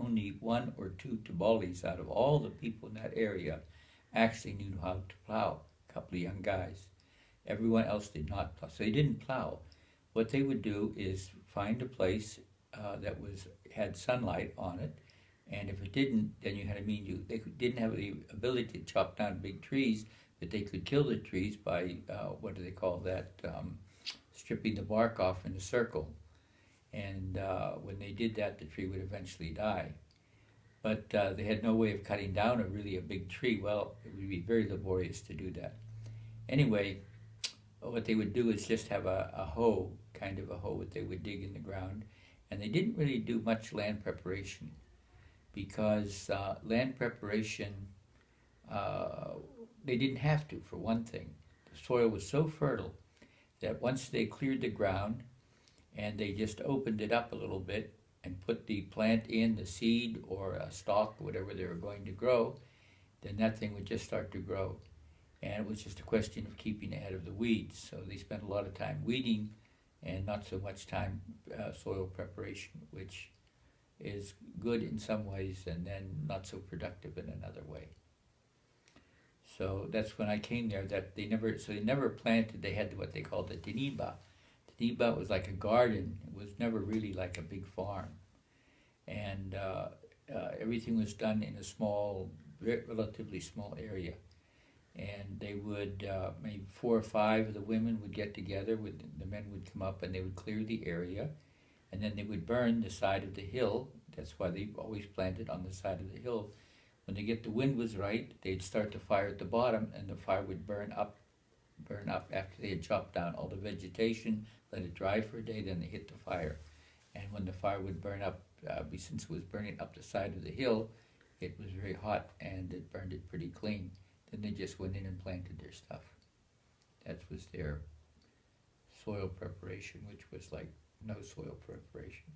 only one or two Tibalis out of all the people in that area actually knew how to plow. A couple of young guys. Everyone else did not plow. So they didn't plow. What they would do is find a place that had sunlight on it, and if it didn't, then you had to mean didn't have the ability to chop down big trees, but they could kill the trees by what do they call that? Stripping the bark off in a circle. And when they did that, the tree would eventually die. But they had no way of cutting down a big tree. Well, it would be very laborious to do that. Anyway, what they would do is just have a hoe, kind of a hoe that they would dig in the ground, and they didn't really do much land preparation because land preparation, they didn't have to, for one thing. The soil was so fertile that once they cleared the ground and they just opened it up a little bit and put the plant in, the seed or a stalk, whatever they were going to grow, then that thing would just start to grow. And it was just a question of keeping ahead of the weeds. So they spent a lot of time weeding and not so much time soil preparation, which is good in some ways and then not so productive in another way. So that's when I came there that they never planted. They had what they called the tiniba. Tiniba was like a garden. It was never really like a big farm. And everything was done in a small, relatively small area. And they would, maybe 4 or 5 of the women would get together, the men would come up and they would clear the area, and then they would burn the side of the hill. That's why they always planted on the side of the hill. When the wind was right, they'd start the fire at the bottom, and the fire would burn up after they had chopped down all the vegetation, let it dry for a day, then they hit the fire. And when the fire would burn up, since it was burning up the side of the hill, it was very hot and it burned it pretty clean. Then they just went in and planted their stuff. That was their soil preparation, which was like no soil preparation.